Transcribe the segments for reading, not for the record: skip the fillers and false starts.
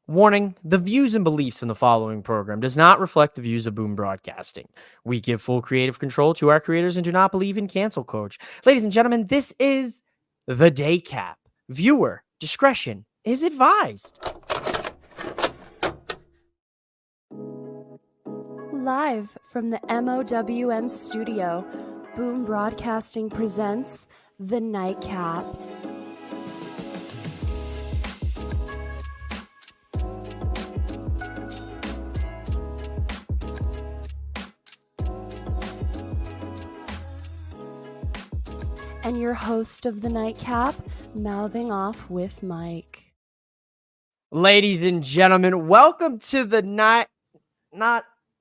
Warning, the views and beliefs in the following program does not reflect the views of Boom Broadcasting. We give full creative control to our creators and do not believe in cancel coach. Ladies and gentlemen, this is the Daycap. Viewer discretion is advised. Live from the MOWM studio, Boom Broadcasting presents the Nightcap. And your host of the Nightcap, mouthing off with Mike. Ladies and gentlemen, welcome to the not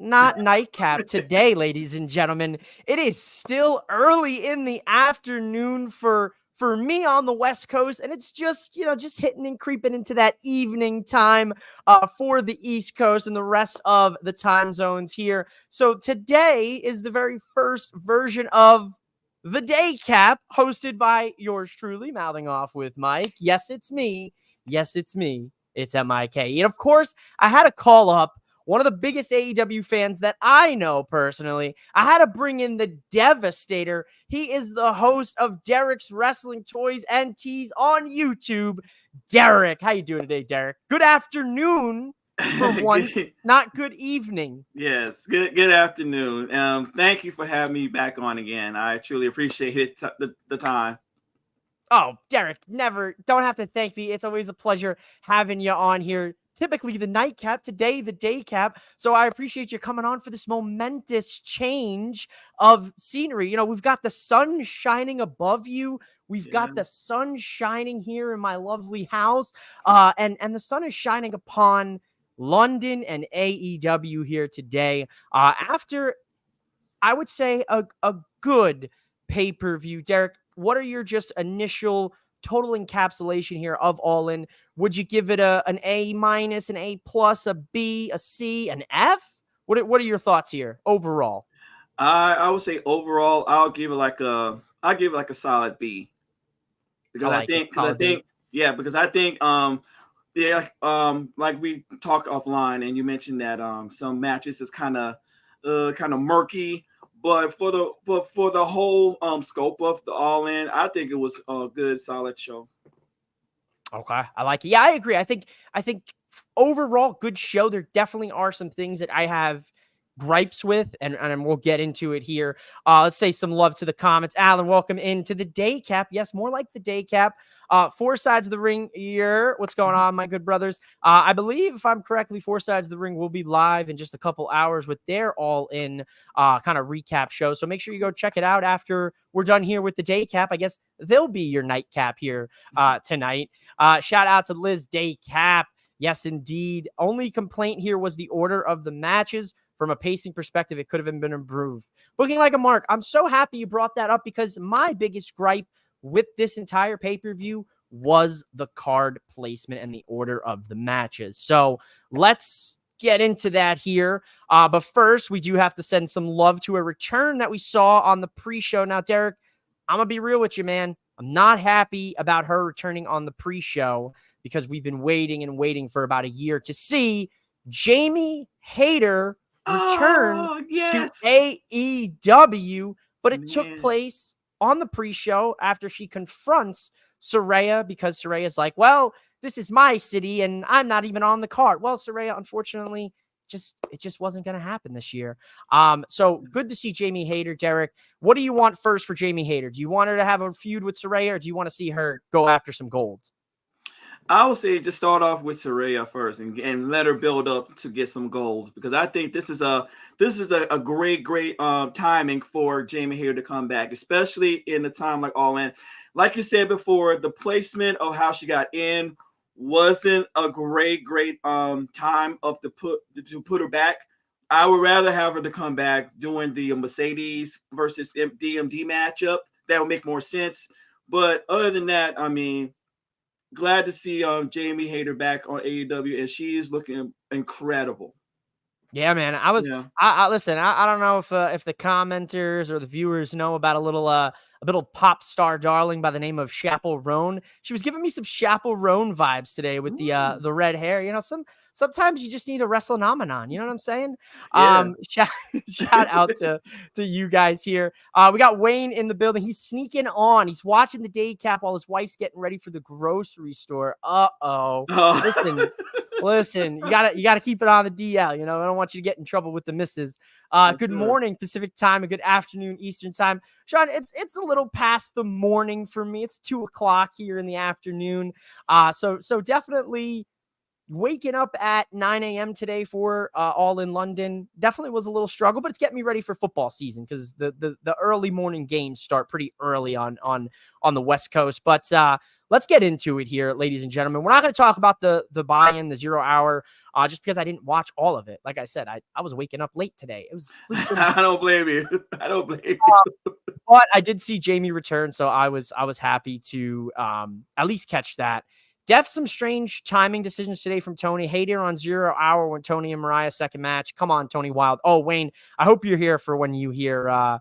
Nightcap. Today, ladies and gentlemen, it is still early in the afternoon for me on the West Coast, and it's just hitting and creeping into that evening time for the East Coast and the rest of the time zones here. So today is the very first version of the Daycap, hosted by yours truly, mouthing off with Mike. Yes, it's me. Yes, it's me. It's M-I-K. And of course, I had to call up one of the biggest AEW fans that I know personally. I had to bring in the Devastator. He is the host of Derek's Wrestling Toys and Tees on YouTube. Derek, how you doing today, Derek? Good afternoon for once, not good evening. Yes, good afternoon. Thank you for having me back on again. I truly appreciate it, the time. Oh, Derek, don't have to thank me. It's always a pleasure having you on here. Typically the Nightcap, today the Daycap. So I appreciate you coming on for this momentous change of scenery. You know, we've got the sun shining above you. We've got the sun shining here in my lovely house. And the sun is shining upon London and AEW here today. After, I would say, a good pay-per-view. Derek, what are your just initial total encapsulation here of All In? Would you give it an A minus, an A plus, a B, a C, an F? What are your thoughts here overall? I would say overall, I'll give it like a solid B. Because I think like we talked offline and you mentioned that some matches is kind of murky. But for the whole scope of the All In, I think it was a good, solid show. Okay, I like it. Yeah, I agree. I think overall good show. There definitely are some things that I have gripes with, and we'll get into it here. Let's say some love to the comments. Alan, welcome into the Daycap. Yes, more like the Daycap. Four Sides of the Ring here. What's going on, my good brothers? I believe, if I'm correctly, Four Sides of the Ring will be live in just a couple hours with their All In kind of recap show. So make sure you go check it out after we're done here with the Daycap. I guess they'll be your Nightcap here tonight. Shout out to Liz Daycap. Yes, indeed. Only complaint here was the order of the matches. From a pacing perspective, it could have been improved. Booking like a mark. I'm so happy you brought that up because my biggest gripe with this entire pay-per-view was the card placement and the order of the matches. So let's get into that here. But first, we do have to send some love to a return that we saw on the pre-show. Now, Derek, I'm going to be real with you, man. I'm not happy about her returning on the pre-show because we've been waiting and waiting for about a year to see Jamie Hayter return to AEW, but it took place on the pre-show after she confronts Saraya because Saraya's like, well, this is my city and I'm not even on the card. Well, Saraya, unfortunately, it just wasn't going to happen this year. So good to see Jamie Hayter. Derek, what do you want first for Jamie Hayter? Do you want her to have a feud with Saraya, or do you want to see her go after some gold? I would say just start off with Saraya first and let her build up to get some gold, because I think this is a great timing for Jamie Hayter to come back, especially in the time like All In. Like you said before, the placement of how she got in wasn't a great time to put her back. I would rather have her to come back doing the Mercedes versus DMD matchup. That would make more sense. But other than that, I mean, glad to see Jamie Hayter back on AEW, and she is looking incredible. Yeah, man. Yeah. I listen. I don't know if the commenters or the viewers know about a little pop star darling by the name of Chappell Roan. She was giving me some Chappell Roan vibes today with the red hair. You know, sometimes you just need a WrestleNomenon. You know what I'm saying? Yeah. Shout out to you guys here. We got Wayne in the building. He's sneaking on. He's watching the Daycap while his wife's getting ready for the grocery store. Oh. Listen, you gotta keep it on the DL. You know, I don't want you to get in trouble with the missus. Good morning Pacific time and good afternoon Eastern time. Sean, it's a little past the morning for me. It's 2:00 here in the afternoon. So definitely waking up at 9 a.m. today for All in London definitely was a little struggle, but it's getting me ready for football season because the early morning games start pretty early on the West Coast. But let's get into it here, ladies and gentlemen. We're not going to talk about the buy-in, the 0 hour, just because I didn't watch all of it. Like I said, I was waking up late today. It was sleeping. I don't blame you. I don't blame you. But I did see Jamie return, so I was happy to at least catch that. Def some strange timing decisions today from Tony. Hater on 0 hour when Tony and Mariah's second match. Come on, Tony Wild. Oh, Wayne, I hope you're here for when you hear I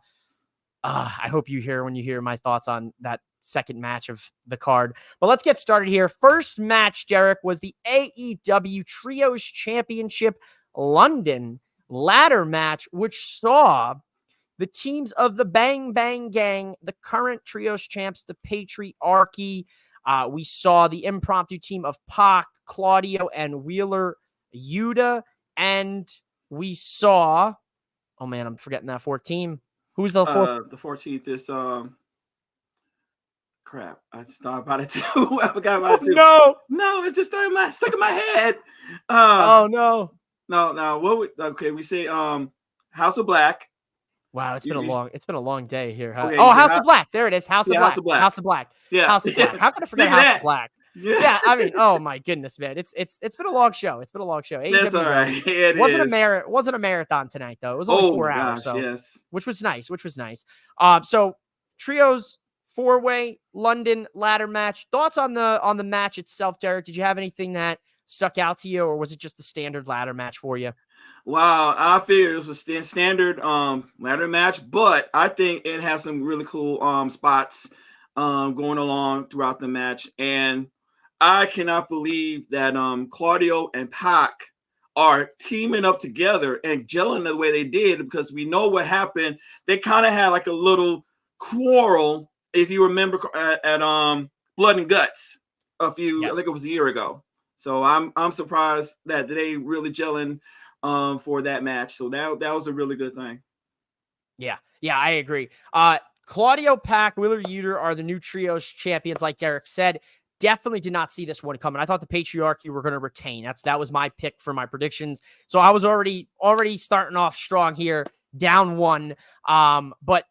hope you hear my thoughts on that second match of the card. But let's get started here. First match, Derek, was the AEW Trios Championship London ladder match, which saw the teams of the Bang Bang Gang, the current Trios champs, the Patriarchy. We saw the impromptu team of Pac, Claudio, and Wheeler Yuta. And we saw, oh man, I'm forgetting that fourth team. Who's the fourth? The 14th is crap. I just thought about it too. I forgot about it too. No, it's just stuck in my head. Oh no. No. We say House of Black. Wow, it's been a long day here. Huh? Okay, House of Black. There it is. House of Black. House of Black. Yeah. House of Black. How can I forget House of Black? Yeah, I mean, oh my goodness, man. It's been a long show. It's been a long show. That's all right. It wasn't a marathon tonight though. It was only 4 hours. Gosh, yes. Which was nice. So Trios 4-way London ladder match. Thoughts on the match itself, Derek? Did you have anything that stuck out to you, or was it just the standard ladder match for you? Wow, I figured it was a standard ladder match, but I think it has some really cool spots going along throughout the match. And I cannot believe that Claudio and Pac are teaming up together and gelling the way they did, because we know what happened. They kind of had like a little quarrel, if you remember, at Blood and Guts I think it was a year ago. So I'm surprised that they really gelling for that match. So that was a really good thing. Yeah, I agree. Claudio, Pac, Wheeler Yuta are the new Trios champions, like Derek said. Definitely did not see this one coming. I thought the Patriarchy were going to retain. That was my pick for my predictions. So I was already starting off strong here, down one. But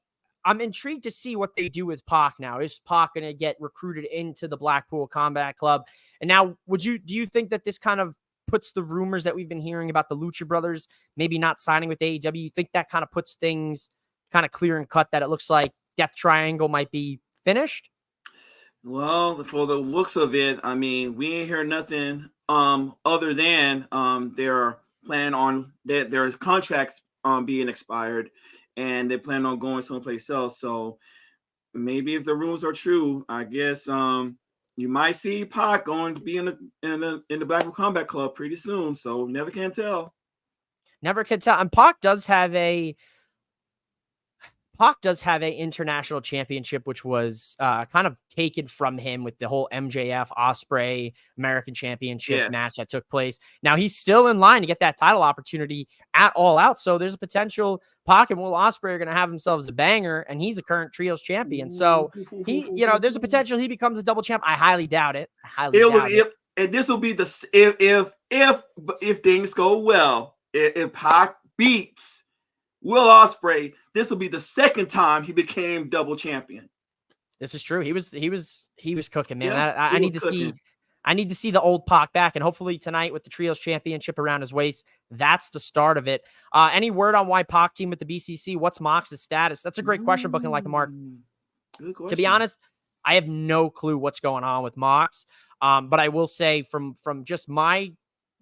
I'm intrigued to see what they do with Pac now. Is Pac going to get recruited into the Blackpool Combat Club? And now, do you think that this kind of puts the rumors that we've been hearing about the Lucha Brothers maybe not signing with AEW? You think that kind of puts things kind of clear and cut, that it looks like Death Triangle might be finished? Well, for the looks of it, I mean, we ain't hear nothing other than they're planning on their contracts being expired, and they plan on going someplace else. So maybe if the rumors are true, I guess you might see Pac going to be in the Blackpool Combat Club pretty soon. So never can tell. Never can tell. And Pac does have a international championship, which was kind of taken from him with the whole MJF Ospreay American Championship match that took place. Now he's still in line to get that title opportunity at All Out. So there's a potential Pac and Will Ospreay are going to have themselves a banger, and he's a current Trios champion. So there's a potential he becomes a double champ. I highly doubt it. And this will be if things go well, if Pac beats Will Ospreay, this will be the second time he became double champion. This is true. He was cooking, man. Yeah, I need to see the old Pac back, and hopefully tonight with the Trios Championship around his waist, that's the start of it. Any word on why Pac team with the BCC? What's Mox's status? That's a great question, Booking Like a Mark. To be honest, I have no clue what's going on with Mox. But I will say from just my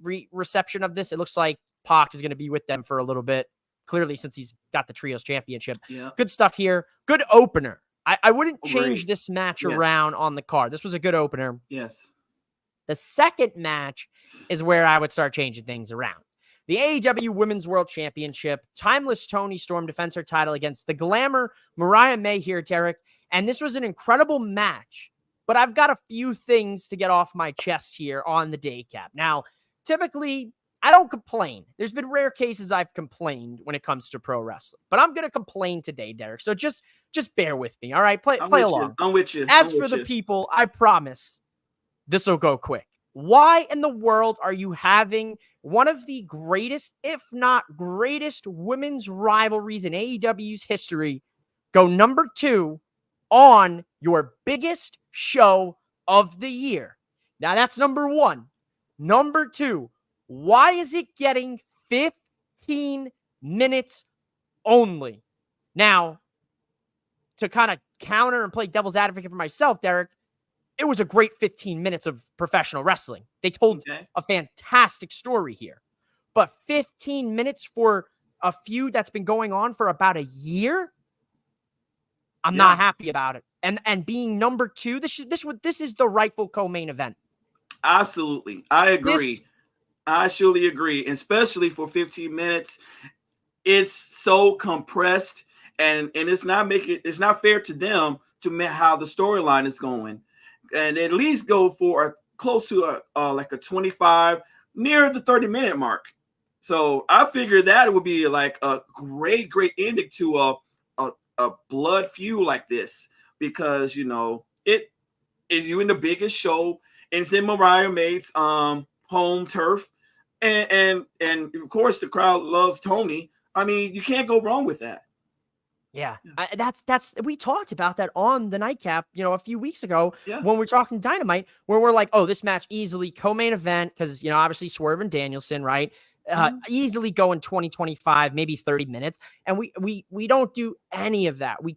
reception of this, it looks like Pac is going to be with them for a little bit, clearly, since he's got the Trios Championship. Yeah. Good stuff here. Good opener. I wouldn't change Great. this match Yes. around on the card. This was a good opener. Yes. The second match is where I would start changing things around. The AEW Women's World Championship. Timeless Toni Storm defends her title against the Glamour Mariah May here, Derek. And this was an incredible match. But I've got a few things to get off my chest here on the Daycap. Now, typically, I don't complain. There's been rare cases I've complained when it comes to pro wrestling. But I'm going to complain today, Derek. So just bear with me, all right? Play along. I'm with you. As for the people, I promise this will go quick. Why in the world are you having one of the greatest, if not greatest, women's rivalries in AEW's history go number 2 on your biggest show of the year? Now, that's number 1. Number 2, why is it getting 15 minutes only? Now, to kind of counter and play devil's advocate for myself, Derek, it was a great 15 minutes of professional wrestling. They told a fantastic story here. But 15 minutes for a feud that's been going on for about a year? I'm not happy about it. And being number 2, this is the rightful co-main event. Absolutely. I agree. I surely agree. Especially for 15 minutes. It's so compressed, and it's not fair to them to how the storyline is going. And at least go for close to like a 25, near the 30-minute mark. So I figured that it would be like a great ending to a blood feud like this, because you're in the biggest show, and it's in Mariah May's home turf, and of course the crowd loves Toni. I mean, you can't go wrong with that. Yeah, that's we talked about that on the Nightcap, a few weeks ago when we're talking Dynamite, where we're like, oh, this match easily co-main event because obviously Swerve and Danielson, right? Easily go in 20-25, maybe 30 minutes, and we don't do any of that. We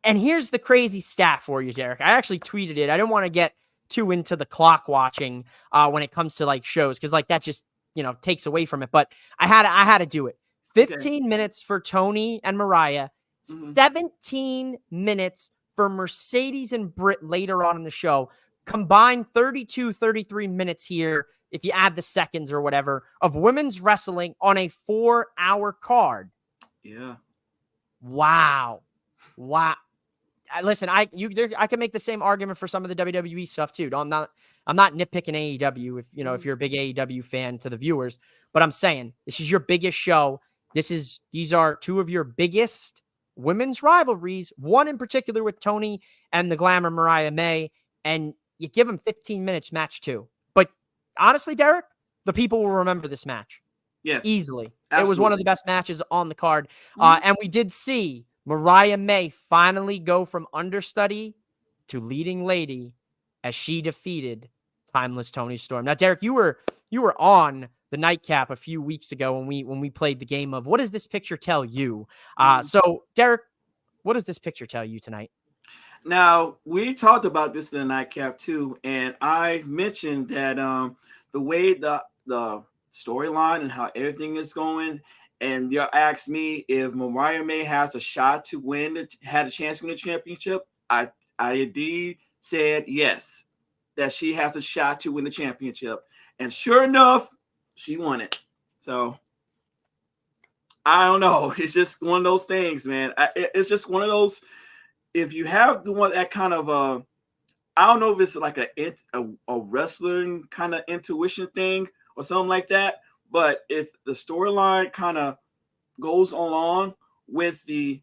and here's the crazy stat for you, Derek. I actually tweeted it. I didn't want to get too into the clock watching when it comes to like shows, because like that just takes away from it. But I had to do it. 15 minutes for Toni and Mariah, 17 minutes for Mercedes and Britt later on in the show. Combined 32, 33 minutes here, if you add the seconds or whatever, of women's wrestling on a 4-hour card. Yeah. Wow. Listen, I can make the same argument for some of the WWE stuff too. I'm not nitpicking AEW if you're a big AEW fan, to the viewers, but I'm saying this is your biggest show. These are 2 of your biggest women's rivalries, one in particular with Toni and the Glamour Mariah May, and you give them 15 minutes match 2. But honestly, Derek, the people will remember this match. Yes. Easily. Absolutely. It was one of the best matches on the card. And we did see Mariah May finally go from understudy to leading lady as she defeated Timeless Toni Storm. Now, Derek, you were on the Nightcap a few weeks ago when we played the game of what does this picture tell you? So, Derek, what does this picture tell you tonight? Now, we talked about this in the Nightcap too, and I mentioned that the way the storyline and how everything is going, and you asked me if Mariah May has a shot to had a chance to win the championship. I indeed said yes, that she has a shot to win the championship, and sure enough, she won it. So I don't know. It's just one of those things, man. It's just one of those. If you have that kind of I don't know if it's like a wrestling kind of intuition thing or something like that. But if the storyline kind of goes along with the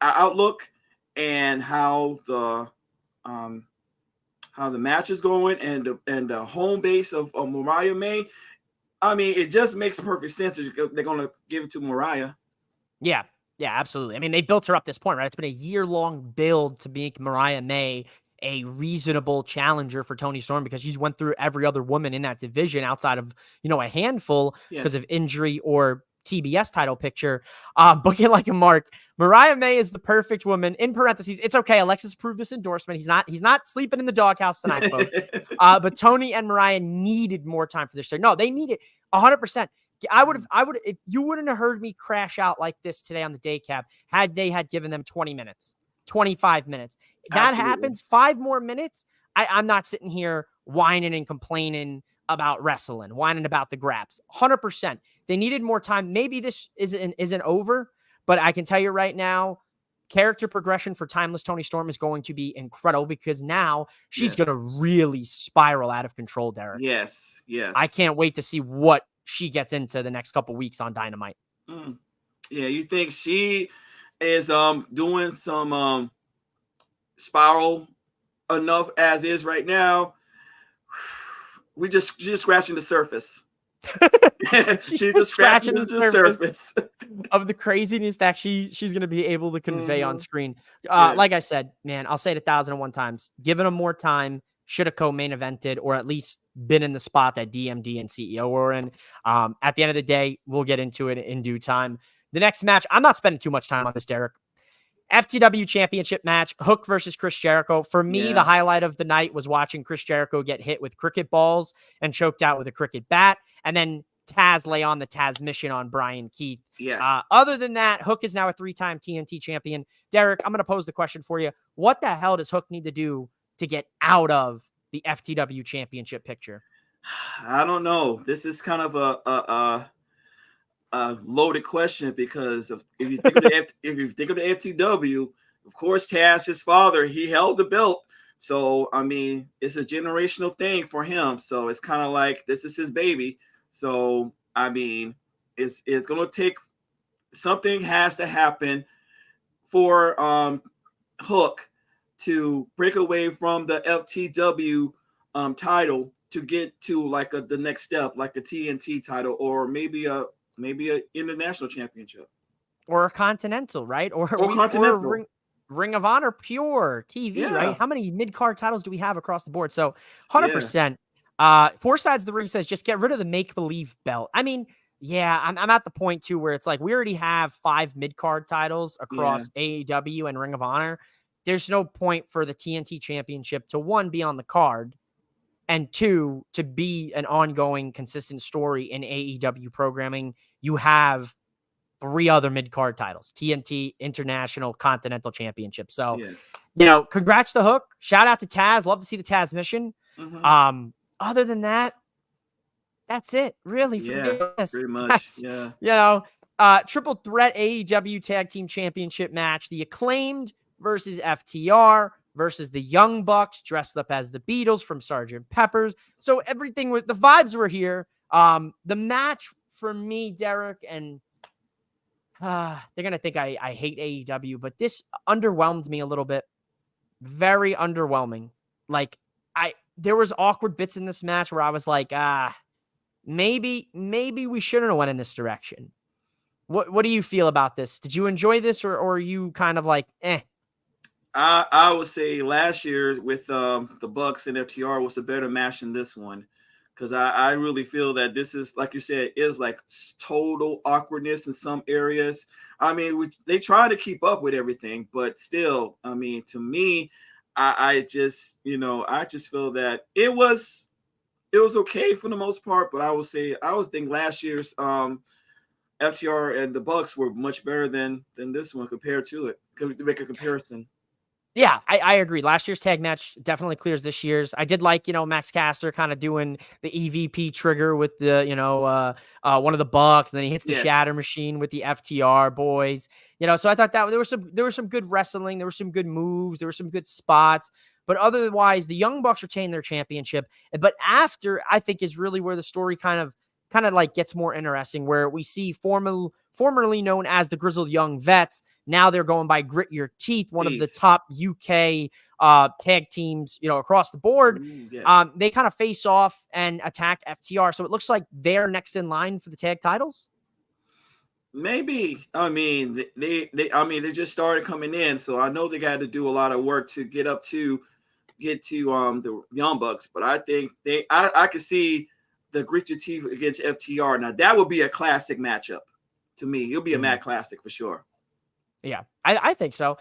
outlook and how the match is going and the home base of Mariah May, I mean, it just makes perfect sense. They're going to give it to Mariah. Yeah, absolutely. I mean, they built her up this point, right? It's been a year-long build to make Mariah May a reasonable challenger for Toni Storm, because she's went through every other woman in that division outside of, a handful because of injury or TBS title picture. Booking like a mark. Mariah May is the perfect woman. In parentheses, it's okay. Alexis approved this endorsement. He's not sleeping in the doghouse tonight, folks. But Tony and Mariah needed more time for this show. No, they needed 100%. I would, if you wouldn't have heard me crash out like this today on the Daycap had they had given them 20 minutes, 25 minutes. That Absolutely. happens 5 more minutes. I'm not sitting here whining and complaining about wrestling, whining about the grabs. 100%. They needed more time. Maybe this isn't over, but I can tell you right now, character progression for Timeless Tony Storm is going to be incredible because now she's going to really spiral out of control, Derek. Yes. I can't wait to see what she gets into the next couple weeks on Dynamite. Yeah, you think she is doing some spiral enough as is right now? She's just scratching the surface. she's just scratching the surface of the craziness that she's going to be able to convey on screen. Like I said, man, I'll say it 1,001 times. Giving them more time, should have co-main evented or at least been in the spot that DMD and CEO were in. At the end of the day, we'll get into it in due time. The next match, I'm not spending too much time on this, Derek. FTW Championship match, Hook versus Chris Jericho. For me, the highlight of the night was watching Chris Jericho get hit with cricket balls and choked out with a cricket bat, and then Taz lay on the Taz mission on Brian Keith. Yes. Other than that, Hook is now a 3-time TNT champion. Derek, I'm going to pose the question for you. What the hell does Hook need to do to get out of the FTW Championship picture? I don't know. This is kind of a loaded question because if you think of the FTW, of course, Taz, his father, he held the belt. So, I mean, it's a generational thing for him. So it's kind of like this is his baby. So, I mean, it's going to take something has to happen for Hook to break away from the FTW title to get to like the next step, like a TNT title or maybe a international championship or a continental, right? Or continental. Ring of Honor pure TV, right? How many mid-card titles do we have across the board? So 100%. Four Sides of the Ring says just get rid of the make-believe belt. I mean, yeah, I'm at the point too where it's like we already have 5 mid-card titles across AEW and Ring of Honor. There's no point for the TNT Championship to 1, be on the card, and 2, to be an ongoing, consistent story in AEW programming. You have 3 other mid-card titles, TNT, International, Continental Championship. So, congrats to Hook. Shout out to Taz. Love to see the Taz mission. Other than that, that's it, really, for this. Pretty much, triple threat AEW Tag Team Championship match. The Acclaimed versus FTR versus the Young Bucks dressed up as the Beatles from Sgt. Pepper's. So everything with the vibes were here. The match for me, Derek, and they're going to think I hate AEW, but this underwhelmed me a little bit. Very underwhelming. Like there was awkward bits in this match where I was like, maybe we shouldn't have went in this direction. What do you feel about this? Did you enjoy this or are you kind of like, eh? I would say last year with the Bucks and FTR was a better match than this one, because I really feel that this is, like you said, is like total awkwardness in some areas. I mean, they try to keep up with everything, but still, I mean, to me, I just feel that it was okay for the most part. But I would say I was thinking last year's FTR and the Bucks were much better than this one compared to it. Could make a comparison. Yeah, I agree. Last year's tag match definitely clears this year's. I did like, Max Caster kind of doing the EVP trigger with the, one of the Bucks, and then he hits the Shatter Machine with the FTR boys. So I thought that there was some good wrestling, there were some good moves, there were some good spots. But otherwise, the Young Bucks retain their championship. But after, I think, is really where the story kind of like gets more interesting, where we see formerly known as the Grizzled Young Vets. Now they're going by Grit Your Teeth, one of the top UK tag teams, across the board. They kind of face off and attack FTR. So it looks like they're next in line for the tag titles. Maybe. I mean, they just started coming in, so I know they got to do a lot of work to get to the Young Bucks. But I think I could see the Grit Your Teeth against FTR. Now that would be a classic matchup. to me. It'll be a mad classic for sure. Yeah, I think so.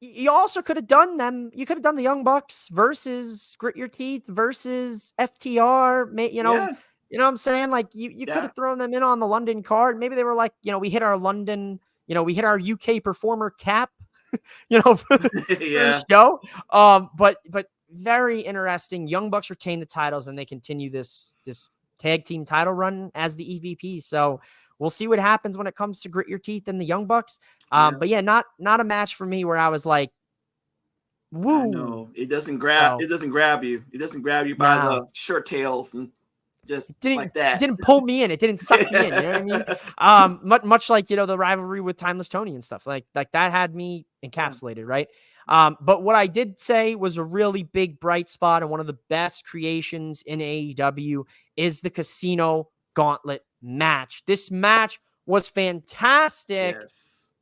You also could have done them. You could have done the Young Bucks versus Grit Your Teeth versus FTR. Yeah. You know what I'm saying? Like you could have thrown them in on the London card. Maybe they were like, we hit our London, we hit our UK performer cap, for the show. But very interesting. Young Bucks retain the titles and they continue this tag team title run as the EVP. So we'll see what happens when it comes to Grit Your Teeth and the Young Bucks. But yeah, not a match for me where I was like, woo. No, it doesn't grab you. It doesn't grab you by the shirt tails and just like that. It didn't pull me in. It didn't suck me in. You know what I mean? Much like, the rivalry with Timeless Tony and stuff like that had me encapsulated. Right. But what I did say was a really big bright spot and one of the best creations in AEW is the Casino Gauntlet match. This match was fantastic.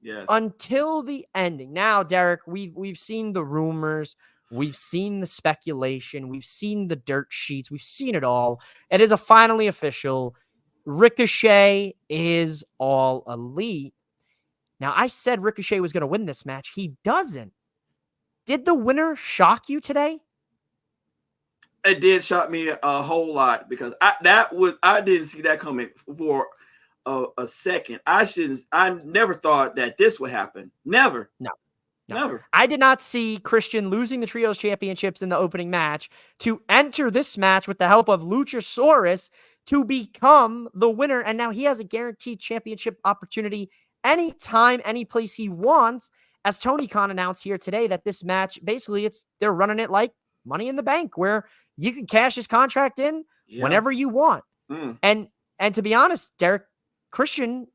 Yes. Until the ending. Now, Derek, we've seen the rumors, we've seen the speculation, we've seen the dirt sheets, we've seen it all. It is finally official. Ricochet is All Elite. Now, I said Ricochet was going to win this match. He doesn't. Did the winner shock you today? It did shock me a whole lot because I didn't see that coming for a second. I never thought that this would happen. Never. No. Never. I did not see Christian losing the Trios Championships in the opening match to enter this match with the help of Luchasaurus to become the winner. And now he has a guaranteed championship opportunity anytime, any place he wants. As Tony Khan announced here today that this match, basically they're running it like Money in the Bank, where you can cash his contract in whenever you want. And to be honest, Derek, Christian,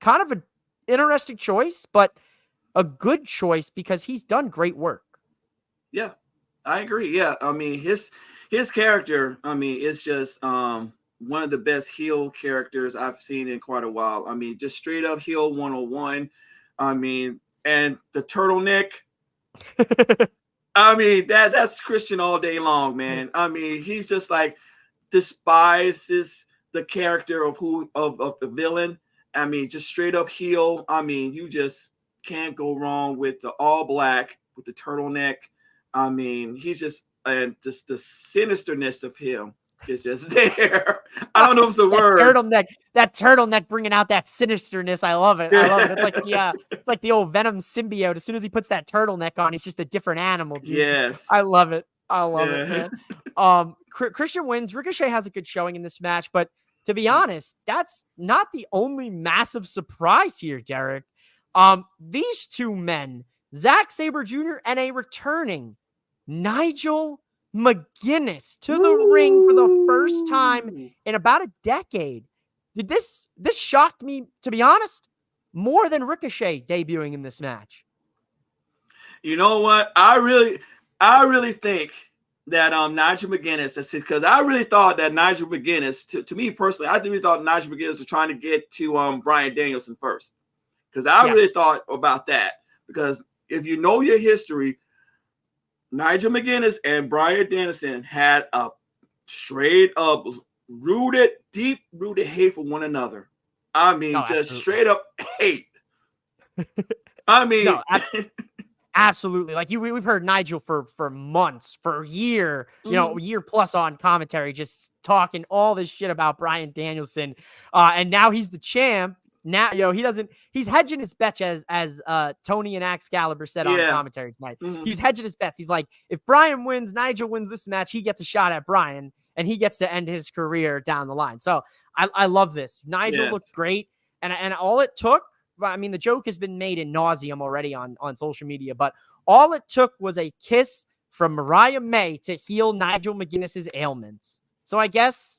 kind of an interesting choice, but a good choice because he's done great work. Yeah, I agree. Yeah, I mean his character. I mean, it's just one of the best heel characters I've seen in quite a while. I mean, just straight up heel 101. I mean, and the turtleneck. I mean, that's Christian all day long, man. I mean, he's just like despises the character of the villain. I mean, just straight up heel. I mean, you just can't go wrong with the all black with the turtleneck. I mean, he's just just the sinisterness of him is just there. I don't know if it's a word. That turtleneck bringing out that sinisterness. I love it. It's like the old Venom symbiote. As soon as he puts that turtleneck on, he's just a different animal, dude. Yes. I love it. It, man. Christian wins. Ricochet has a good showing in this match, but to be honest, that's not the only massive surprise here, Derek. These two men, Zack Sabre Jr. and a returning Nigel McGuinness to the ring for the first time in about a decade. This shocked me, to be honest, more than Ricochet debuting in this match. You know what? I really think that Nigel McGuinness, because I really thought that Nigel McGuinness, to me personally, I really thought Nigel McGuinness was trying to get to Bryan Danielson first. Because I really thought about that. Because if you know your history, Nigel McGuinness and Bryan Danielson had a straight up deep-rooted hate for one another. I mean, just straight up hate. I mean, absolutely. Like we've heard Nigel for months, for a year, a year plus on commentary, just talking all this shit about Bryan Danielson. And now he's the champ. Now, he's hedging his bets as Tony and Excalibur said on commentary tonight. He's hedging his bets. He's like, if Bryan wins, Nigel wins this match, he gets a shot at Bryan and he gets to end his career down the line. So I love this. Nigel looked great. And all it took, I mean, the joke has been made in nauseum already on social media, but all it took was a kiss from Mariah May to heal Nigel McGuinness's ailments. So I guess,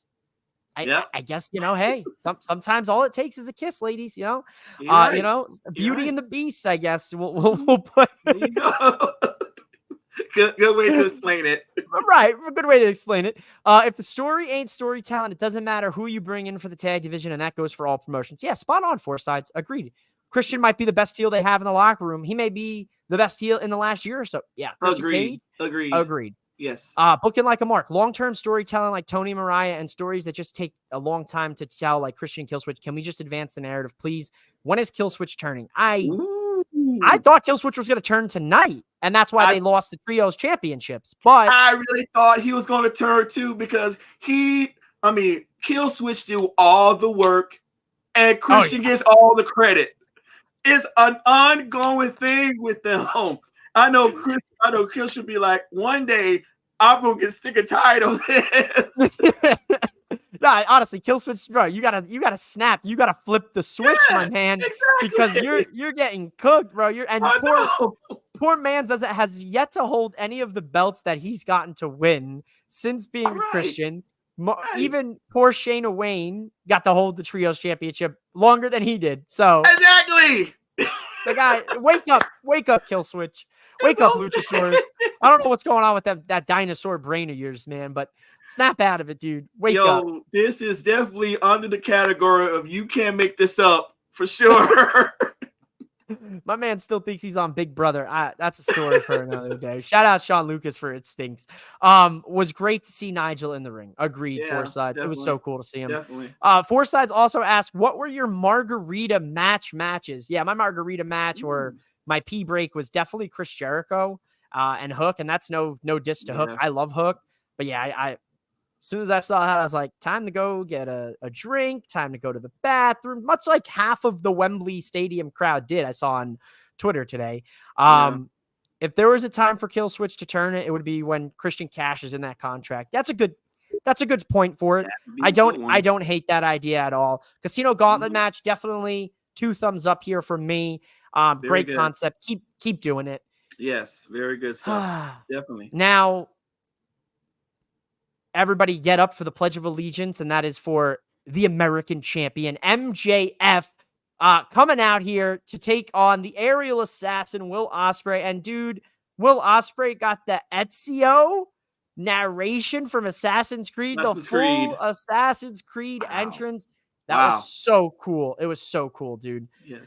hey, sometimes all it takes is a kiss, ladies, Beauty and the Beast, I guess. We'll play. There you go. Good way to explain it. Right. A good way to explain it. If the story ain't storytelling, it doesn't matter who you bring in for the tag division, and that goes for all promotions. Yeah, spot on, four sides. Agreed. Christian might be the best heel they have in the locker room. He may be the best heel in the last year or so. Yeah. Agreed. Agreed. Yes. Booking like a mark, long-term storytelling like Tony Mariah, and stories that just take a long time to tell, like Christian Killswitch. Can we just advance the narrative, please? When is Killswitch turning? I Ooh. thought Killswitch was going to turn tonight, and that's why I they lost the trios championships. But I really thought he was going to turn too because Kill Switch do all the work and Christian gets all the credit. It's an ongoing thing with them. I know Kill should be like, one day I'm gonna get sick and tired of this. Nah, honestly, Killswitch, bro, you gotta snap, you gotta flip the switch, my man, because Exactly. you're getting cooked, bro. I know. Poor Mans has yet to hold any of the belts that he's gotten to win since being with Right. Christian. Right. Even poor Shayna Wayne got to hold the trios championship longer than he did. So Exactly. the guy, wake up, Killswitch, wake up, Luchasaurus. I don't know what's going on with that dinosaur brain of yours, man, but snap out of it, dude. Wake up. This is definitely under the category of you can't make this up for sure. My man still thinks he's on Big Brother. That's a story for another day. Shout out Sean Lucas for It Stinks. Was great to see Nigel in the ring. Agreed, Yeah, Four Sides. It was so cool to see him. Definitely. Four Sides also asked, what were your margarita matches? Yeah, my margarita match or my pee break was definitely Chris Jericho and Hook, and that's no diss to Hook. I love Hook. But yeah, I as soon as I saw that, I was like, time to go get a drink, time to go to the bathroom, much like half of the Wembley Stadium crowd did. I saw on Twitter today. If there was a time for Killswitch to turn it, it would be when Christian Cash is in that contract. That's a good point for it. I don't hate that idea at all. Casino Gauntlet match, definitely 2 thumbs up here from me. Great good concept. Keep doing it. Yes, very good stuff. Definitely. Now, everybody get up for the Pledge of Allegiance, and that is for the American champion, MJF, coming out here to take on the aerial assassin, Will Ospreay. And, dude, Will Ospreay got the Ezio narration from Assassin's Creed, the full Assassin's Creed entrance. That was so cool. It was so cool, dude. Yes.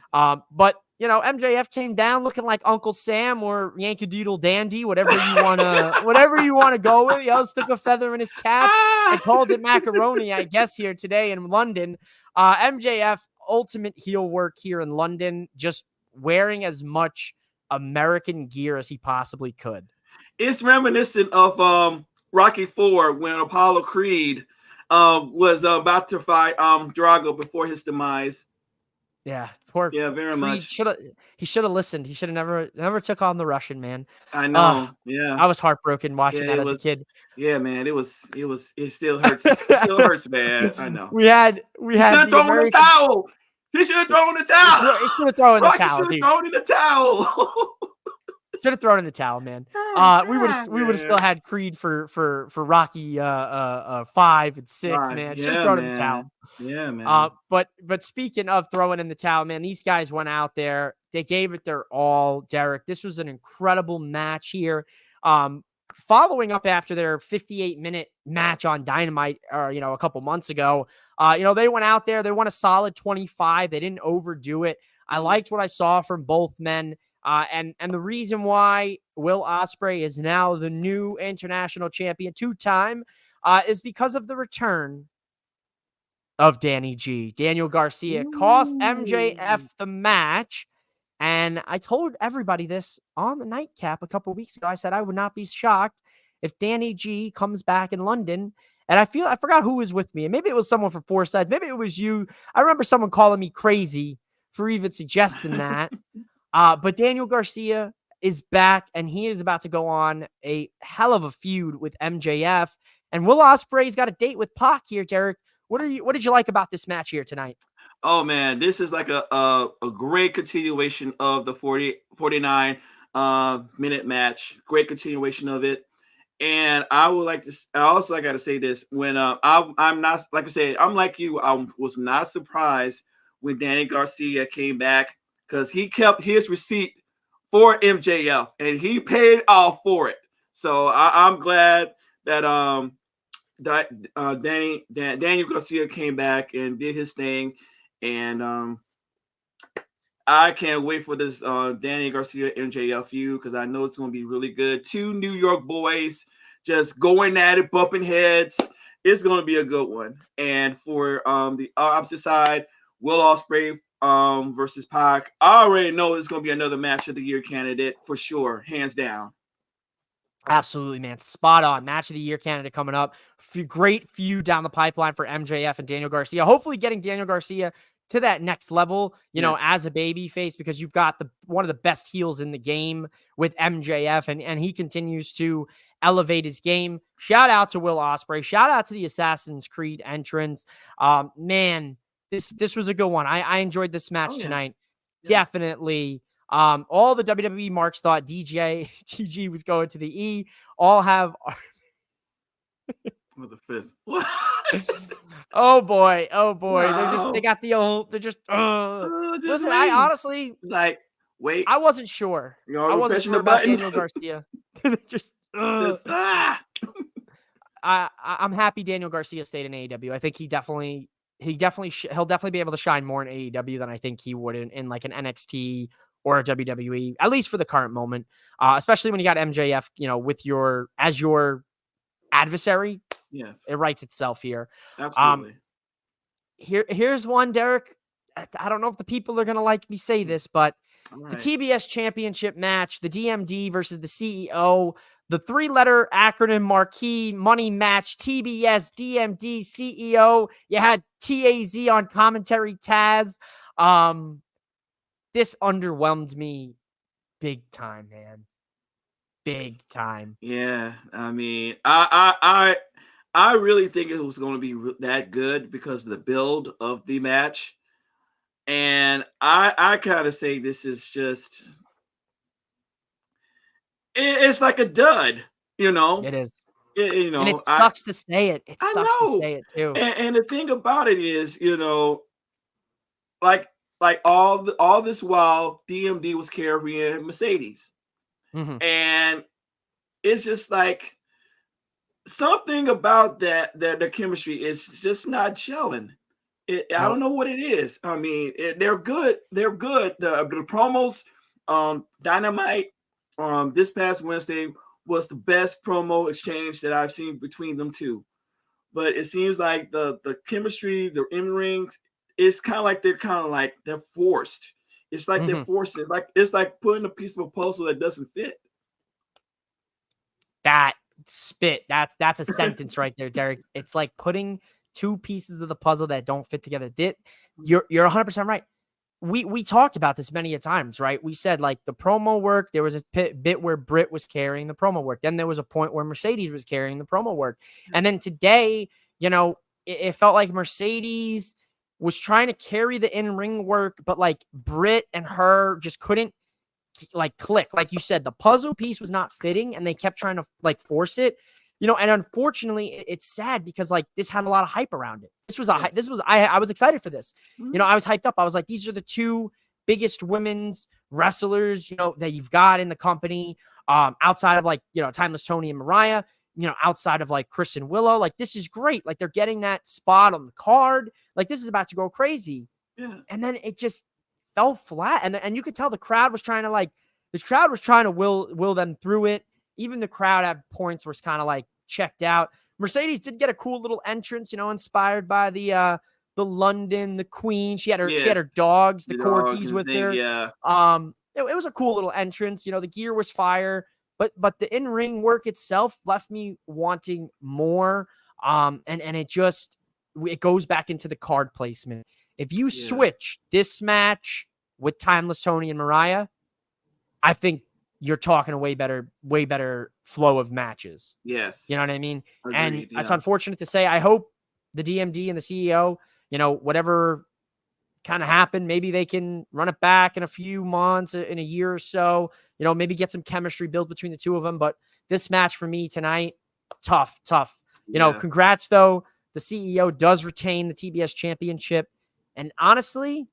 But MJF came down looking like Uncle Sam or Yankee Doodle Dandy, whatever you wanna go with. He always stuck a feather in his cap and called it macaroni, I guess, here today in London. MJF, ultimate heel work here in London, just wearing as much American gear as he possibly could. It's reminiscent of Rocky IV when Apollo Creed was about to fight Drago before his demise. Yeah, very Creed much. He should have listened. He should have never took on the Russian, man. I know. I was heartbroken watching that as a kid. Yeah, man. It still hurts. It still hurts, man. I know. We had he should have thrown the towel. He should have thrown the towel. He should have thrown the towel. Should have thrown in the towel. Should have thrown in the towel, man. We would have still had Creed for Rocky 5 and 6, man. Should have thrown in the towel. Yeah, man. But speaking of throwing in the towel, man, these guys went out there. They gave it their all, Derek. This was an incredible match here. Following up after their 58-minute match on Dynamite, a couple months ago, they went out there. They won a solid 25. They didn't overdo it. I liked what I saw from both men. And the reason why Will Ospreay is now the new international champion 2-time is because of the return of Danny G. Daniel Garcia cost MJF the match. And I told everybody this on the Nightcap a couple weeks ago. I said I would not be shocked if Danny G comes back in London. And I forgot who was with me. And maybe it was someone from Four Sides. Maybe it was you. I remember someone calling me crazy for even suggesting that. But Daniel Garcia is back, and he is about to go on a hell of a feud with MJF. And Will Ospreay's got a date with Pac here, Derek. What did you like about this match here tonight? Oh, man, this is like a great continuation of the 49 minute match. Great continuation of it. And I also got to say this. When I'm not, like I said, I'm like you. I was not surprised when Danny Garcia came back, because he kept his receipt for MJF and he paid off for it. So I'm glad that Daniel Garcia came back and did his thing. And I can't wait for this Danny Garcia MJF feud, because I know it's going to be really good. 2 New York boys just going at it, bumping heads. It's going to be a good one. And for the opposite side, Will Ospreay versus Pac. I already know it's going to be another match of the year candidate for sure, hands down. Absolutely, man. Spot on. Match of the year candidate coming up. Great feud down the pipeline for MJF and Daniel Garcia. Hopefully getting Daniel Garcia to that next level, you know, as a baby face, because you've got one of the best heels in the game with MJF, and he continues to elevate his game. Shout out to Will Ospreay. Shout out to the Assassin's Creed entrance. Man, this was a good one. I enjoyed this match tonight. Yeah. Definitely. All the WWE marks thought TG was going to the E. All have with the fifth. Oh boy. No. They got the old, they're just listen, waiting. I honestly wait. I wasn't sure. I wasn't sure about Daniel Garcia. I'm happy Daniel Garcia stayed in AEW. I think he'll definitely be able to shine more in AEW than I think he would in like an NXT or a WWE, at least for the current moment. Especially when you got MJF, you know, as your adversary. Yes. It writes itself here. Absolutely. Here's one, Derek. I don't know if the people are going to like me say this, but the TBS Championship match, the DMD versus the CEO, the 3-letter acronym marquee money match, TBS, DMD, CEO. You had TAZ on commentary, Taz. This underwhelmed me big time, man. Big time. Yeah, I mean, I really think it was going to be that good because of the build of the match, and I kind of say this is just it's like a dud, you know. It is. You know, and it sucks to say it. It sucks to say it too. And the thing about it is, you know, like all this while DMD was carrying Mercedes. Mm-hmm. And it's just like something about that the chemistry is just not gelling. I don't know what it is. I mean, they're good. They're good. The promos, Dynamite, this past Wednesday was the best promo exchange that I've seen between them two. But it seems like the chemistry, the in-ring, it's kind of like they're forced. It's like they're forced it. It's like putting a piece of a puzzle that doesn't fit. That spit. That's a sentence right there, Derek. It's like putting two pieces of the puzzle that don't fit together. You're 100% right. We talked about this many a times, right? We said like the promo work, there was a bit where Britt was carrying the promo work. Then there was a point where Mercedes was carrying the promo work. And then today, you know, it felt like Mercedes was trying to carry the in-ring work, but like Britt and her just couldn't like click. Like you said, the puzzle piece was not fitting and they kept trying to like force it, you know, and unfortunately it's sad because like this had a lot of hype around it. I was excited for this. You know, I was hyped up. I was like, these are the two biggest women's wrestlers, you know, that you've got in the company, outside of like, you know, Timeless Tony and Mariah, you know, outside of like Chris and Willow. Like, this is great. Like, they're getting that spot on the card. Like, this is about to go crazy. Yeah. And then it just fell flat. And you could tell the crowd was trying to will them through it. Even the crowd at points was kind of like checked out. Mercedes did get a cool little entrance, you know, inspired by the London, the Queen. She had her dogs, the corgis with her. Yeah. It was a cool little entrance. You know, the gear was fire, but the in-ring work itself left me wanting more. And it goes back into the card placement. If you switch this match with Timeless Tony and Mariah, I think you're talking a way better flow of matches. Yes. You know what I mean? Agreed, and it's unfortunate to say, I hope the DMD and the CEO, you know, whatever kind of happened, maybe they can run it back in a few months, in a year or so, you know, maybe get some chemistry built between the two of them. But this match for me tonight, tough. You know, congrats though. The CEO does retain the TBS championship. And honestly,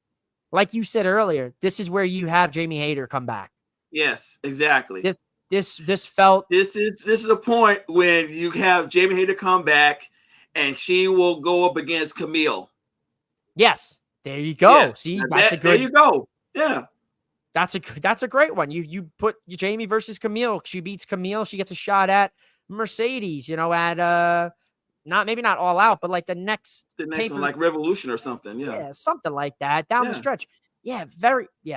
like you said earlier, this is where you have Jamie Hayter come back. Yes, exactly. This is a point when you have Jamie Hayter come back and she will go up against Camille. Yes. There you go. Yes. See, there you go. Yeah. That's a great one. You put Jamie versus Camille. She beats Camille. She gets a shot at Mercedes, at maybe not All Out, but like the next one, like Revolution or something. Yeah, something like that down the Yeah. stretch. Yeah,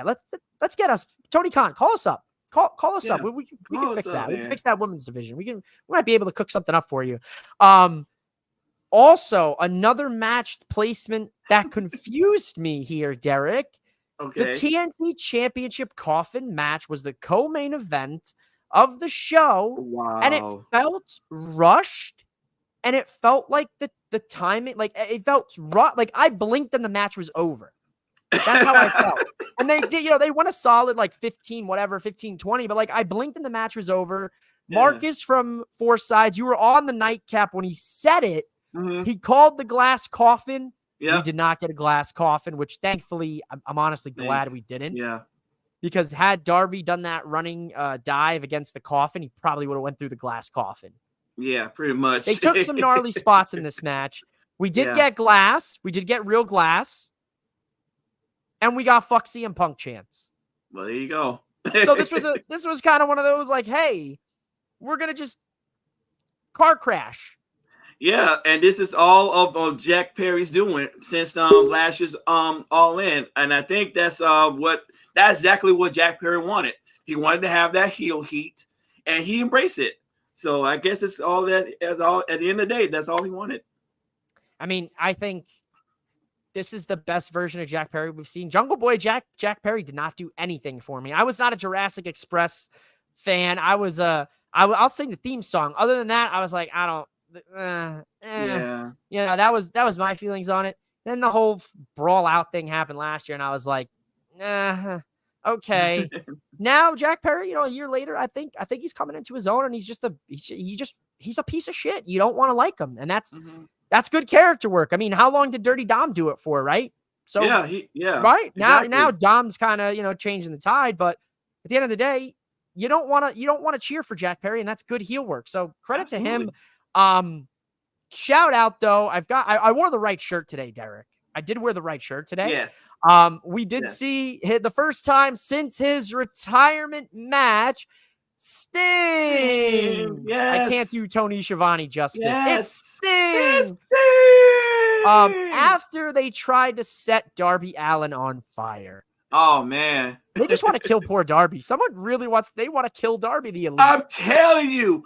let's get us Tony Khan. Call us up. Call us up. We can fix that. We can fix that women's division. We might be able to cook something up for you. Also, another match placement that confused me here, Derek. Okay. The TNT Championship coffin match was the co-main event of the show. Wow. And it felt rushed. And it felt like the timing, like it felt like I blinked and the match was over. That's how I felt. And they did, they won a solid like 15, 20, but like I blinked and the match was over. Yeah. Marcus from Four Sides, you were on the Nightcap when he said it. Mm-hmm. He called the glass coffin. Yeah. We did not get a glass coffin, which thankfully I'm honestly glad we didn't. Yeah. Because had Darby done that running dive against the coffin, he probably would have went through the glass coffin. Yeah, pretty much. They took some gnarly spots in this match. We did get glass. We did get real glass. And we got fuck CM Punk chants. Well, there you go. So this was kind of one of those like, hey, we're going to just car crash. Yeah, and this is all of Jack Perry's doing since last year's All In. And I think that's exactly what Jack Perry wanted. He wanted to have that heel heat, and he embraced it. So I guess it's all that at the end of the day, that's all he wanted. I mean, I think this is the best version of Jack Perry we've seen. Jungle Boy Jack Perry did not do anything for me. I was not a Jurassic Express fan. I'll sing the theme song. Other than that, I was like, I don't. Yeah. That was my feelings on it. Then the whole brawl out thing happened last year, and I was like, okay. Now Jack Perry, a year later, I think he's coming into his own, and he's a piece of shit. You don't want to like him, and that's good character work. I mean, how long did Dirty Dom do it for, right? So right now Dom's kind of changing the tide, but at the end of the day, you don't want to cheer for Jack Perry, and that's good heel work. So credit to him. Shout out though, I wore the right shirt today, Derek. I did wear the right shirt today. Yes. We did see the first time since his retirement match, Sting. Yes. I can't do Tony Schiavone justice. Yes. It's Sting. After they tried to set Darby Allin on fire. Oh man. They just want to kill poor Darby. Someone really want to kill Darby the Elite. I'm telling you.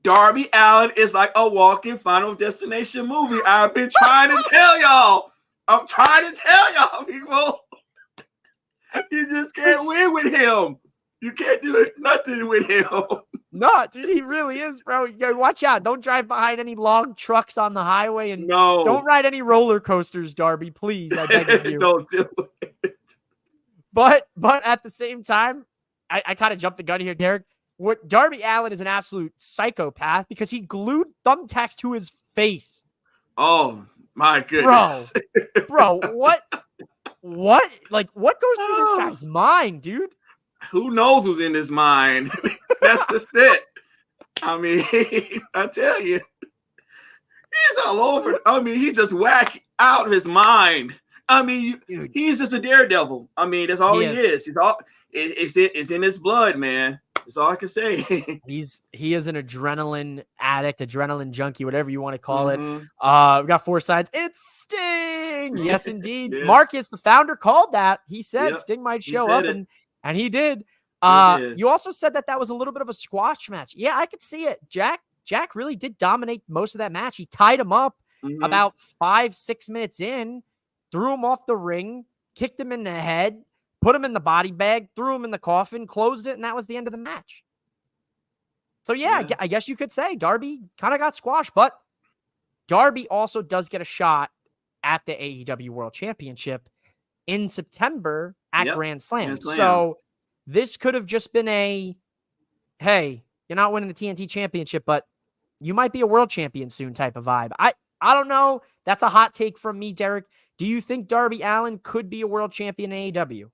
Darby Allin is like a walking Final Destination movie. I've been trying to tell y'all. I'm trying to tell y'all, people. You just can't win with him. You can't do nothing with him. No, dude, he really is, bro. Watch out. Don't drive behind any log trucks on the highway, and don't ride any roller coasters, Darby. Please, I beg of you. Don't do it. But at the same time, I kind of jumped the gun here, Derek. What Darby Allin is an absolute psychopath because he glued thumbtacks to his face. Oh my goodness, bro! What? Like, what goes through this guy's mind, dude? Who knows who's in his mind? That's just it. I mean, I tell you, he's all over. I mean, he just whacked out his mind. I mean, he's just a daredevil. I mean, that's all he is. He's all. It's in his blood, man. That's all I can say. He is an adrenaline addict, adrenaline junkie, whatever you want to call it. We got Four Sides. It's Sting. Yes, indeed. Yeah. Marcus, the founder, called that. He said Sting might show up, and he did. You also said that was a little bit of a squash match. Yeah, I could see it. Jack really did dominate most of that match. He tied him up about 5-6 minutes in, threw him off the ring, kicked him in the head, put him in the body bag, threw him in the coffin, closed it, and that was the end of the match. So, I guess you could say Darby kind of got squashed, but Darby also does get a shot at the AEW World Championship in September at Grand Slam. So this could have just been hey, you're not winning the TNT Championship, but you might be a world champion soon type of vibe. I don't know. That's a hot take from me, Derek. Do you think Darby Allin could be a world champion in AEW?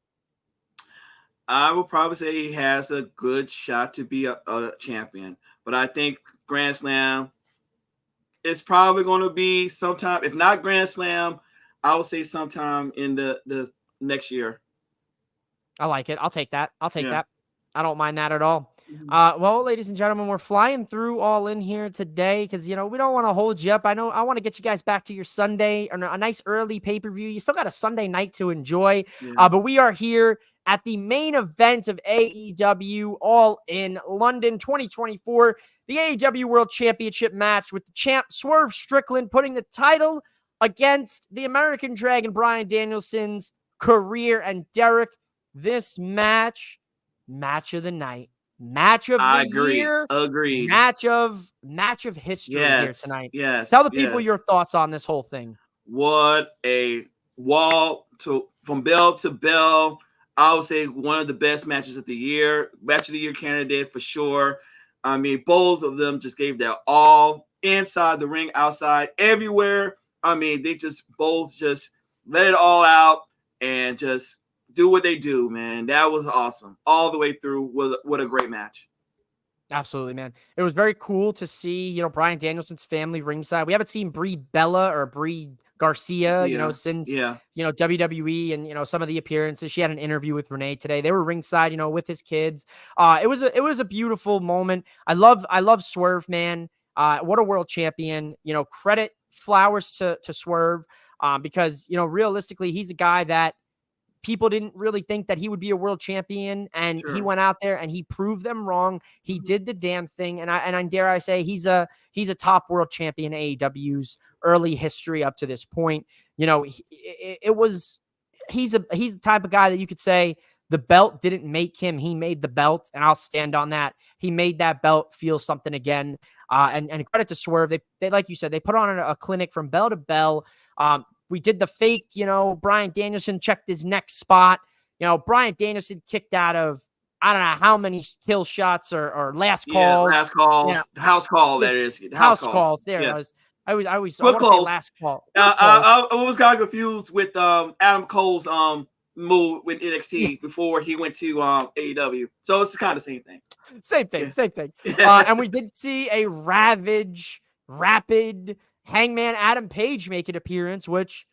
I would probably say he has a good shot to be a champion, but I think Grand Slam is probably going to be sometime, if not Grand Slam, I would say sometime in the next year. I like it. I'll take that. I don't mind that at all. Mhm. Well, ladies and gentlemen, we're flying through all in here today because, we don't want to hold you up. I know I want to get you guys back to your Sunday or a nice early pay-per-view. You still got a Sunday night to enjoy, Yeah. but we are here at the main event of AEW All in London 2024, the AEW World Championship match with the champ Swerve Strickland putting the title against the American Dragon Bryan Danielson's career. And Derek, this match of the night, match of I the agree. year, Agreed. match of history here Yes. tonight. Yes. Tell the people Yes. your thoughts on this whole thing. What a wall to from bell to bell. I would say one of the best matches of the year, match of the year candidate for sure. I mean, both of them just gave their all inside the ring, outside, everywhere. I mean, they just both just let it all out and just do what they do, man. That was awesome. All the way through. What a great match. Absolutely, man. It was very cool to see, Bryan Danielson's family ringside. We haven't seen Brie Bella or Brie Garcia, since, Yeah. WWE and, some of the appearances. She had an interview with Renee today. They were ringside, with his kids. It was a beautiful moment. I love Swerve, man. What a world champion. Credit flowers to Swerve, because, realistically, he's a guy that people didn't really think that he would be a world champion, and he Sure. went out there and he proved them wrong. He did the damn thing, and I dare I say he's a top world champion in AEW's early history up to this point. He's the type of guy that you could say the belt didn't make him; he made the belt, and I'll stand on that. He made that belt feel something again. And credit to Swerve, they like you said, they put on a clinic from bell to bell. We did the fake, Bryan Danielson checked his next spot. Bryan Danielson kicked out of, I don't know how many kill shots or last calls. Yeah, last calls. House call, that is. House calls. There it was. I want to say last call. I was kind of confused with Adam Cole's move with NXT before he went to AEW. So it's kind of the same thing. Same thing. And we did see a rapid Hangman Adam Page make an appearance, which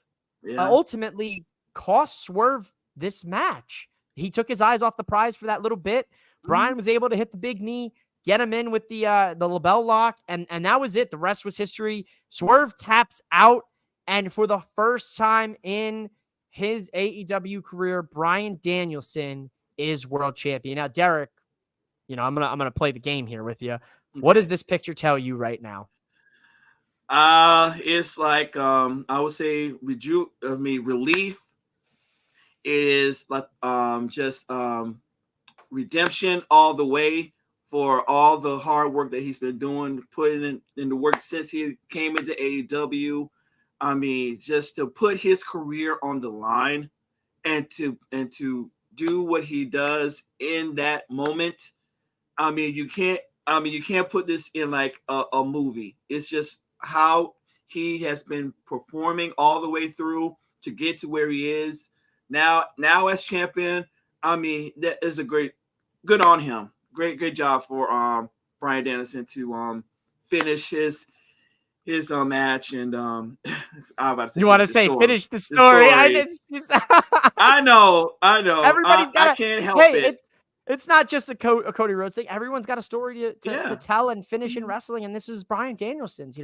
ultimately cost Swerve this match. He took his eyes off the prize for that little bit. Bryan was able to hit the big knee, get him in with the label lock, and that was it. The rest was history. Swerve taps out, and for the first time in his AEW career, Bryan Danielson is world champion. Now, Derek, I'm gonna play the game here with you. Okay. What does this picture tell you right now? It's like I would say relief. It is like just redemption all the way for all the hard work that he's been doing, putting in the work since he came into AEW. I mean, just to put his career on the line and to do what he does in that moment. I mean, you can't put this in like a movie. It's just how he has been performing all the way through to get to where he is now as champion. I mean, that is good on him. Great job for Bryan Danielson to finish his match. And I'm about to say, you want to say finish the story. I know. Everybody's got. I can't help it. It's not just a Cody Rhodes thing. Everyone's got a story to tell and finish in wrestling, and this is Bryan Danielson's.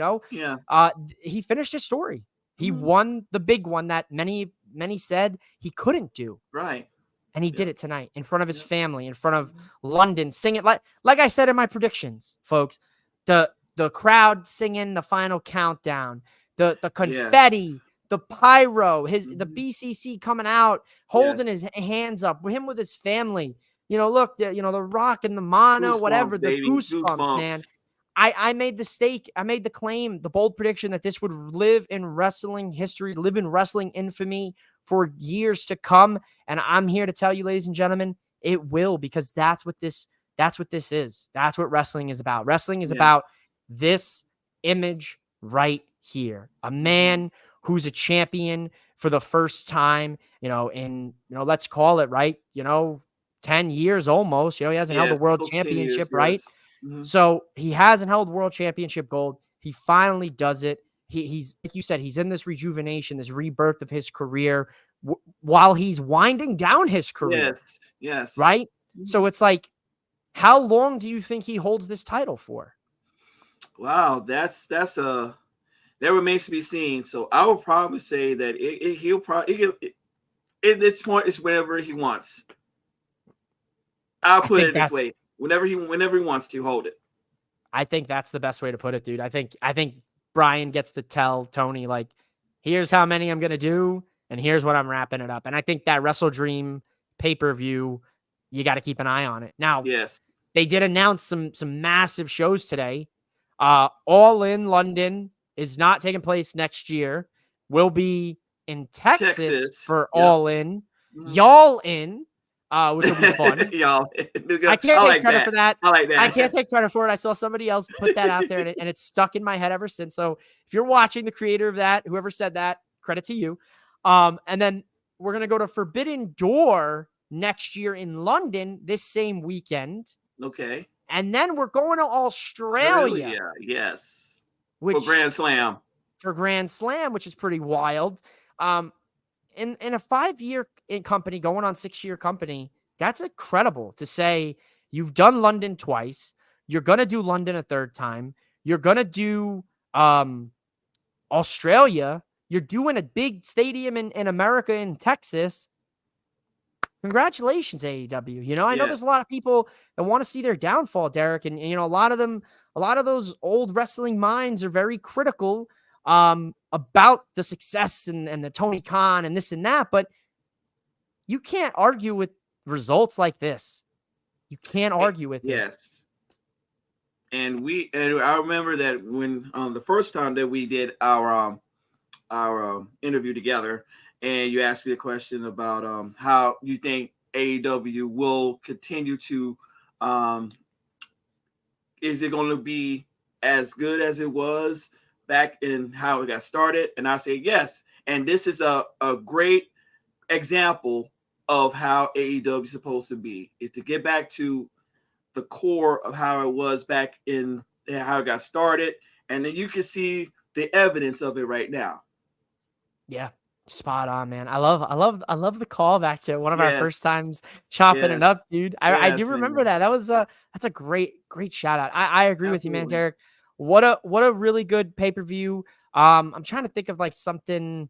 He finished his story. He won the big one that many said he couldn't do. Right. And he did it tonight in front of his family, in front of London, singing like I said in my predictions, folks. The crowd singing the final countdown, the confetti, the pyro, the BCC coming out, holding his hands up, him with his family. Look, the Rock and the Mono, whatever, the goosebumps, man. I made the claim, the bold prediction that this would live in wrestling history, live in wrestling infamy for years to come. And I'm here to tell you, ladies and gentlemen, it will, because that's what this is. That's what wrestling is about. Wrestling is about this image right here. A man who's a champion for the first time, in, let's call it, right, 10 years almost. He hasn't held the world championship, right? So he hasn't held world championship gold. He finally does it. He's, like you said, he's in this rejuvenation, this rebirth of his career while he's winding down his career. Yes. Right? So it's like, How long do you think he holds this title for? Wow, that remains to be seen. So I would probably say that he'll probably at this point it's whenever he wants. I'll I put think it this that's way: whenever he wants to hold it. I think that's the best way to put it, dude. I think Brian gets to tell Tony, like, here's how many I'm gonna do, and here's what I'm wrapping it up. And I think that Wrestle Dream pay-per-view, you got to keep an eye on it. Now, Yes, they did announce some massive shows today. All In London is not taking place next year. Will be in Texas Texas. for Yep. All In. Mhm. Y'all In, which will be fun. Y'all, I can't I take like credit that. for that. I like I can't that. take credit for it. I saw somebody else put that out there, and it's stuck in my head ever since. So if you're watching, the creator of that, whoever said that, credit to you. And then we're gonna go to Forbidden Door next year in London this same weekend, Okay. and then we're going to Australia, Yes. For which Grand Slam. for Grand Slam, which is pretty wild. Um, in a 5-year company going on 6-year company, that's incredible to say you've done London twice. You're going to do London a third time. You're going to do Australia. You're doing a big stadium in America, in Texas. Congratulations, AEW. You know, I know there's Yes. a lot of people that want to see their downfall, Derek. And, you know, a lot of those old wrestling minds are very critical about the success and the Tony Khan and this and that. But you can't argue with results like this. You can't argue with it. Yes. And I remember that when the first time that we did our interview together, and you asked me a question about how you think AEW will continue to is it going to be as good as it was back in how it got started? And I say yes. And this is a great example of how AEW is supposed to be, is to get back to the core of how it was back in how it got started. And then you can see the evidence of it right now. Yeah. Spot on, man. I love the call back to one of our Yes. first times chopping it Yes. up, dude. I do Yes, remember man. that. That's a great shout out. I agree with you, man, Absolutely. Derek. What a really good pay-per-view. I'm trying to think of like something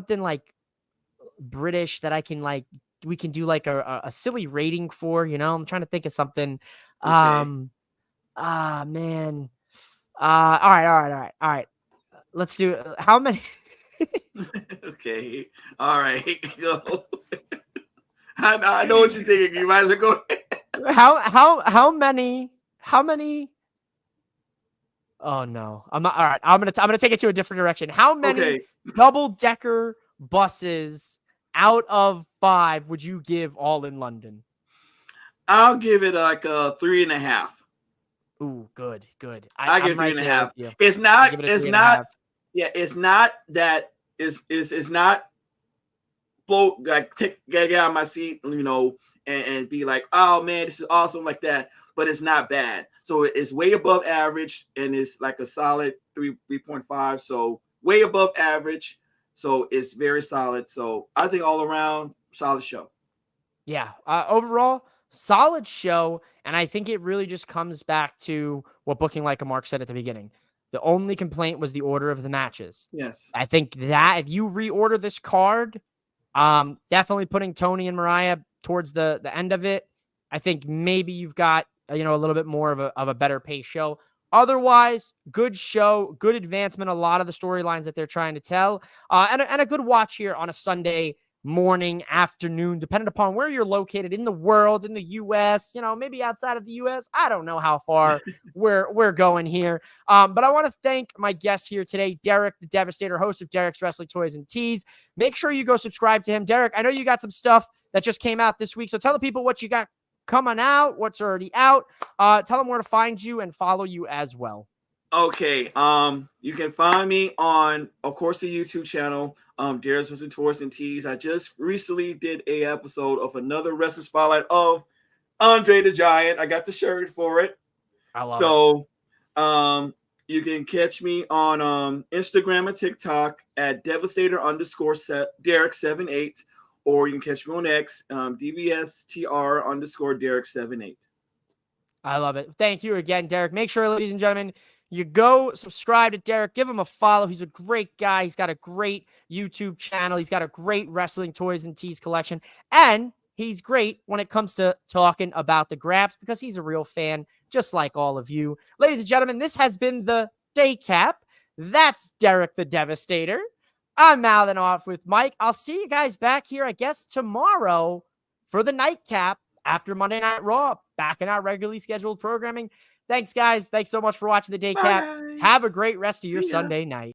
like British that I can like we can do like a silly rating for, you know. I'm trying to think of something. Okay. Man. All right. Let's do how many Okay. All right. Go. I know what you're thinking. You might as well go ahead. how many oh no. I'm not all right. I'm gonna take it to a different direction. How many Okay. double-decker buses out of 5 would you give All in London? I'll give it like a 3.5. Ooh, good. I give I'm it three right and a there with half. you. It's I not. give it a It's 3.5. not. Yeah. It's not that. It's not. Blow like get out of my seat, and be like, oh man, this is awesome like that. But it's not bad. So it's way above average, and it's like a solid 3.5. So way above average. So it's very solid. So I think all around solid show. Yeah. Overall, solid show. And I think it really just comes back to what Booking Like a Mark said at the beginning. The only complaint was the order of the matches. Yes. I think that if you reorder this card, definitely putting Tony and Mariah towards the end of it, I think maybe you've got, a little bit more of a better pace show. Otherwise, good show, good advancement. A lot of the storylines that they're trying to tell, and a good watch here on a Sunday morning, afternoon, depending upon where you're located in the world, in the U.S., maybe outside of the U.S. I don't know how far we're going here. But I want to thank my guest here today, Derek, the Devastator, host of Derek's Wrestling Toys and Tees. Make sure you go subscribe to him. Derek, I know you got some stuff that just came out this week, so tell the people what you got coming out, what's already out. Tell them where to find you and follow you as well. Okay. You can find me on, of course, the YouTube channel, Derek's Wrestling Tours and Tees. I just recently did a episode of another wrestling spotlight of Andre the Giant. I got the shirt for it. I love it. You can catch me on Instagram and TikTok at Devastator_Derek78, or you can catch me on X, DVSTR_Derek78. I love it. Thank you again, Derek. Make sure, ladies and gentlemen, you go subscribe to Derek. Give him a follow. He's a great guy. He's got a great YouTube channel. He's got a great wrestling toys and tees collection. And he's great when it comes to talking about the Graps because he's a real fan, just like all of you. Ladies and gentlemen, this has been the Daycap. That's Derek the Devastator. I'm mouthing off with Mike. I'll see you guys back here, I guess, tomorrow for the Nightcap after Monday Night Raw, back in our regularly scheduled programming. Thanks, guys. Thanks so much for watching the Daycap. Bye. Have a great rest of your See ya. Sunday night.